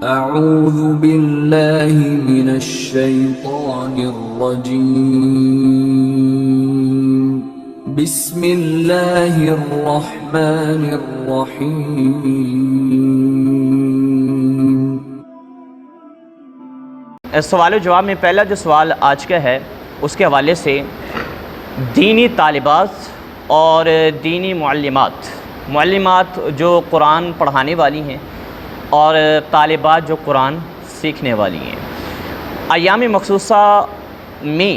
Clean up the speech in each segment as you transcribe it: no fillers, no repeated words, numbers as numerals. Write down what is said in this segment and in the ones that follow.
اعوذ باللہ من الشیطان الرجیم بسم اللہ الرحمن الرحیم۔ سوال و جواب میں پہلا جو سوال آج کا ہے اس کے حوالے سے دینی طالبات اور دینی معلمات جو قرآن پڑھانے والی ہیں اور طالبات جو قرآن سیکھنے والی ہیں، ایام مخصوصہ میں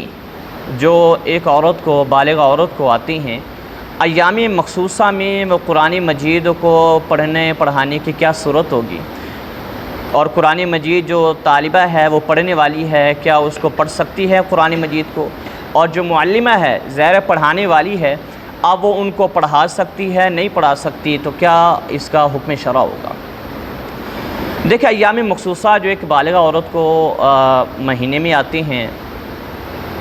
جو ایک عورت کو بالغ عورت کو آتی ہیں، ایام مخصوصہ میں وہ قرآن مجید کو پڑھانے کی کیا صورت ہوگی، اور قرآن مجید جو طالبہ ہے وہ پڑھنے والی ہے کیا اس کو پڑھ سکتی ہے قرآن مجید کو، اور جو معلمہ ہے زہر پڑھانے والی ہے اب وہ ان کو پڑھا سکتی ہے نہیں پڑھا سکتی، تو کیا اس کا حکم شرع ہوگا؟ دیکھیں، ایام مخصوصہ جو ایک بالغ عورت کو مہینے میں آتی ہیں،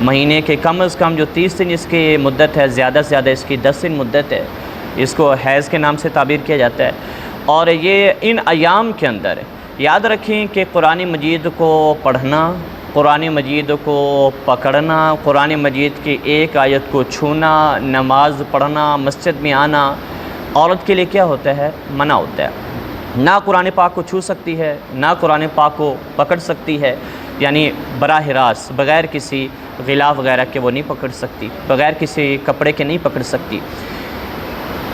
مہینے کے کم از کم جو 30 دن اس کی مدت ہے، زیادہ سے زیادہ اس کی 10 دن مدت ہے، اس کو حیض کے نام سے تعبیر کیا جاتا ہے، اور یہ ان ایام کے اندر یاد رکھیں کہ قرآن مجید کو پڑھنا، قرآن مجید کو پکڑنا، قرآن مجید کی ایک آیت کو چھونا، نماز پڑھنا، مسجد میں آنا عورت کے لیے کیا ہوتا ہے؟ منع ہوتا ہے۔ نہ قرآن پاک کو چھو سکتی ہے، نہ قرآن پاک کو پکڑ سکتی ہے، یعنی براہ راست بغیر کسی غلاف وغیرہ کے وہ نہیں پکڑ سکتی، بغیر کسی کپڑے کے نہیں پکڑ سکتی،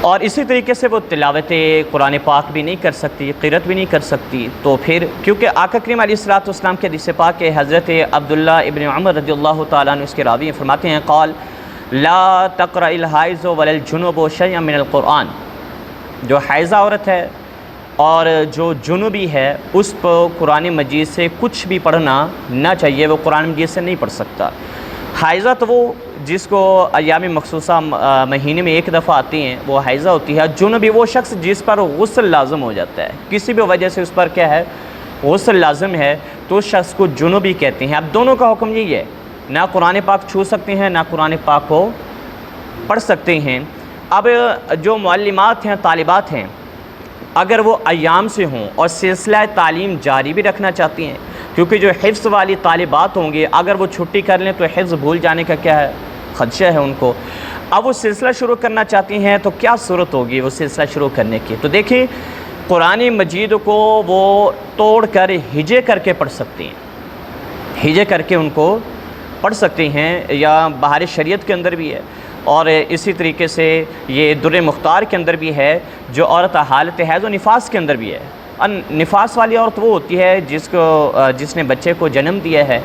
اور اسی طریقے سے وہ تلاوت قرآن پاک بھی نہیں کر سکتی، قرأت بھی نہیں کر سکتی۔ تو پھر کیونکہ آقا کریم علیہ السلام کے حدیث پاک کے حضرت عبداللہ ابن عمر رضی اللہ تعالیٰ عنہ اس کے راوی فرماتے ہیں، قال لا تقرأ الحائض ولا الجنب شیئا من القرآن، جو حائضہ عورت ہے اور جو جنوبی ہے اس پر قرآن مجید سے کچھ بھی پڑھنا نہ چاہیے، وہ قرآن مجید سے نہیں پڑھ سکتا۔ حائضہ تو وہ جس کو ایام مخصوصہ مہینے میں ایک دفعہ آتی ہیں وہ حائضہ ہوتی ہے۔ جنوبی وہ شخص جس پر غسل لازم ہو جاتا ہے، کسی بھی وجہ سے اس پر کیا ہے؟ غسل لازم ہے، تو اس شخص کو جنوبی کہتے ہیں۔ اب دونوں کا حکم یہی ہے، نہ قرآن پاک چھو سکتے ہیں نہ قرآن پاک کو پڑھ سکتے ہیں۔ اب جو معلمات ہیں، طالبات ہیں، اگر وہ ایام سے ہوں اور سلسلہ تعلیم جاری بھی رکھنا چاہتی ہیں، کیونکہ جو حفظ والی طالبات ہوں گے اگر وہ چھٹی کر لیں تو حفظ بھول جانے کا کیا ہے؟ خدشہ ہے ان کو۔ اب وہ سلسلہ شروع کرنا چاہتی ہیں تو کیا صورت ہوگی وہ سلسلہ شروع کرنے کی؟ تو دیکھیں، قرآن مجید کو وہ توڑ کر ہجے کر کے پڑھ سکتی ہیں، ہجے کر کے ان کو پڑھ سکتی ہیں، یا بہار شریعت کے اندر بھی ہے، اور اسی طریقے سے یہ در مختار کے اندر بھی ہے، جو عورت حالت حیض و نفاس کے اندر بھی ہے۔ نفاس والی عورت وہ ہوتی ہے جس نے بچے کو جنم دیا ہے،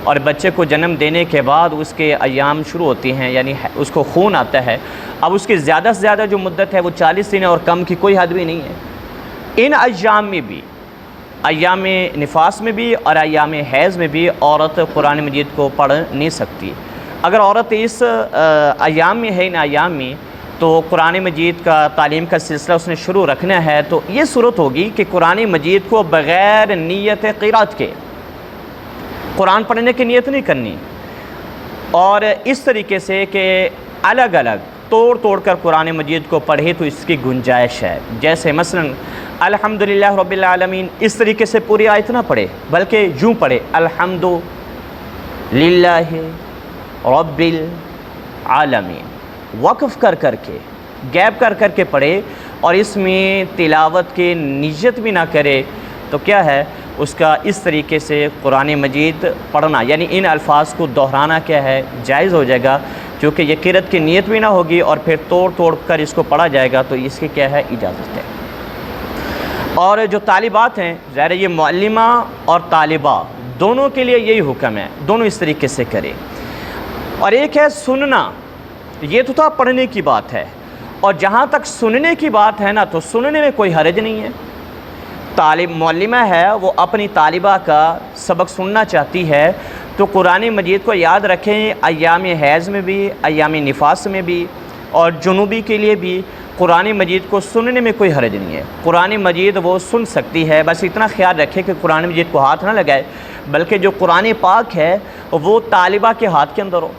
اور بچے کو جنم دینے کے بعد اس کے ایام شروع ہوتی ہیں، یعنی اس کو خون آتا ہے۔ اب اس کی زیادہ سے زیادہ جو مدت ہے وہ 40 دن ہے، اور کم کی کوئی حد بھی نہیں ہے۔ ان ایام میں بھی، ایام نفاس میں بھی اور ایام حیض میں بھی عورت قرآن مجید کو پڑھ نہیں سکتی۔ اگر عورت اس ایام میں ہے، ان ایام میں، تو قرآن مجید کا تعلیم کا سلسلہ اس نے شروع رکھنا ہے، تو یہ صورت ہوگی کہ قرآن مجید کو بغیر نیت قرأت کے قرآن پڑھنے کی نیت نہیں کرنی، اور اس طریقے سے کہ الگ الگ توڑ کر قرآن مجید کو پڑھے تو اس کی گنجائش ہے۔ جیسے مثلا الحمدللہ رب العالمین، اس طریقے سے پوری آیت نہ پڑھے بلکہ یوں پڑھے الحمدللہ رب العالمین، وقف کر کے، گیپ کر کے پڑھے، اور اس میں تلاوت کی نیت بھی نہ کرے، تو کیا ہے اس کا اس طریقے سے قرآن مجید پڑھنا، یعنی ان الفاظ کو دہرانا کیا ہے؟ جائز ہو جائے گا، کیونکہ یہ قرأت کی نیت بھی نہ ہوگی اور پھر توڑ کر اس کو پڑھا جائے گا، تو اس کی کیا ہے؟ اجازت ہے۔ اور جو طالبات ہیں، ظاہر یہ معلمہ اور طالبہ دونوں کے لیے یہی حکم ہے، دونوں اس طریقے سے کریں۔ اور ایک ہے سننا، یہ تو تھا پڑھنے کی بات ہے، اور جہاں تک سننے کی بات ہے نا، تو سننے میں کوئی حرج نہیں ہے۔ معلمہ ہے، وہ اپنی طالبہ کا سبق سننا چاہتی ہے، تو قرآن مجید کو یاد رکھیں، ایام حیض میں بھی، ایام نفاس میں بھی، اور جنوبی کے لیے بھی قرآن مجید کو سننے میں کوئی حرج نہیں ہے۔ قرآن مجید وہ سن سکتی ہے، بس اتنا خیال رکھے کہ قرآن مجید کو ہاتھ نہ لگائے، بلکہ جو قرآن پاک ہے وہ طالبہ کے ہاتھ کے اندر ہو،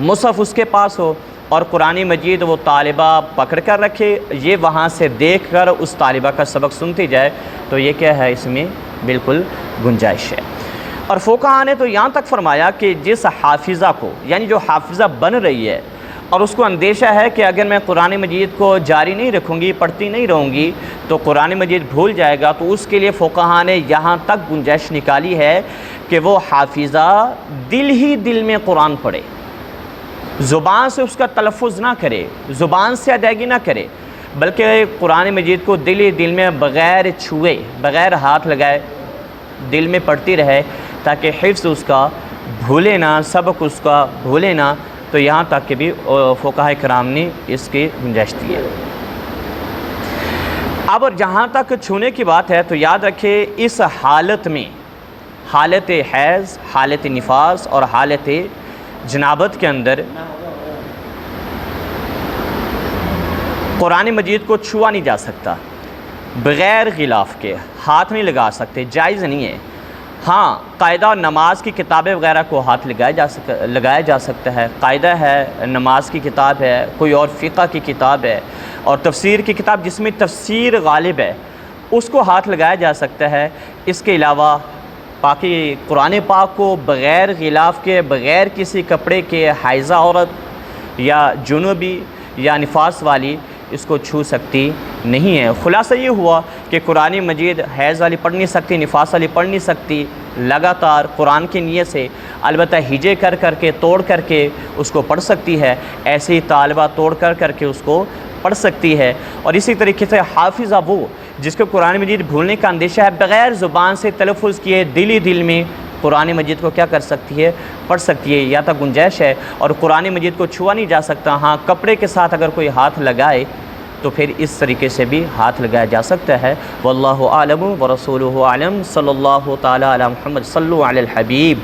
مصحف اس کے پاس ہو، اور قرآن مجید وہ طالبہ پکڑ کر رکھے، یہ وہاں سے دیکھ کر اس طالبہ کا سبق سنتی جائے، تو یہ کیا ہے؟ اس میں بالکل گنجائش ہے۔ اور فقہاء نے تو یہاں تک فرمایا کہ جس حافظہ کو، یعنی جو حافظہ بن رہی ہے اور اس کو اندیشہ ہے کہ اگر میں قرآن مجید کو جاری نہیں رکھوں گی، پڑھتی نہیں رہوں گی تو قرآن مجید بھول جائے گا، تو اس کے لیے فقہاء نے یہاں تک گنجائش نکالی ہے کہ وہ حافظہ دل ہی دل میں قرآن پڑھے، زبان سے اس کا تلفظ نہ کرے، زبان سے ادائیگی نہ کرے، بلکہ قرآن مجید کو دل ہی دل میں بغیر چھوئے، بغیر ہاتھ لگائے دل میں پڑھتی رہے، تاکہ حفظ اس کا بھولے نہ، سبق اس کا بھولے نہ۔ تو یہاں تک کہ بھی فقہاء کرام نے اس کی گنجائش دی ہے۔ اب جہاں تک چھونے کی بات ہے تو یاد رکھے اس حالت میں، حالت حیض، حالت نفاس اور حالت جنابت کے اندر قرآن مجید کو چھوا نہیں جا سکتا، بغیر غلاف کے ہاتھ نہیں لگا سکتے، جائز نہیں ہے۔ ہاں، قاعدہ اور نماز کی کتابیں وغیرہ کو ہاتھ لگایا جا سکتا ہے، قاعدہ ہے، نماز کی کتاب ہے، کوئی اور فقہ کی کتاب ہے اور تفسیر کی کتاب جس میں تفسیر غالب ہے اس کو ہاتھ لگایا جا سکتا ہے۔ اس کے علاوہ باقی قرآن پاک کو بغیر غلاف کے، بغیر کسی کپڑے کے حائضہ عورت یا جنوبی یا نفاس والی اس کو چھو سکتی نہیں ہے۔ خلاصہ یہ ہوا کہ قرآن مجید حیض والی پڑھ نہیں سکتی، نفاس والی پڑھ نہیں سکتی، لگاتار قرآن کی نیت سے، البتہ ہجے کر کے توڑ کر کے اس کو پڑھ سکتی ہے، ایسے ہی طالبہ توڑ کر کے اس کو پڑھ سکتی ہے۔ اور اسی طریقے سے حافظہ وہ جس کو قرآن مجید بھولنے کا اندیشہ ہے، بغیر زبان سے تلفظ کیے دل ہی دل میں قرآن مجید کو کیا کر سکتی ہے، پڑھ سکتی ہے، یا تک گنجائش ہے۔ اور قرآن مجید کو چھوا نہیں جا سکتا، ہاں کپڑے کے ساتھ اگر کوئی ہاتھ لگائے تو پھر اس طریقے سے بھی ہاتھ لگایا جا سکتا ہے۔ واللہ اعلم ورسولہ اعلم، صلی اللہ تعالی علی محمد، صلو علی الحبیب۔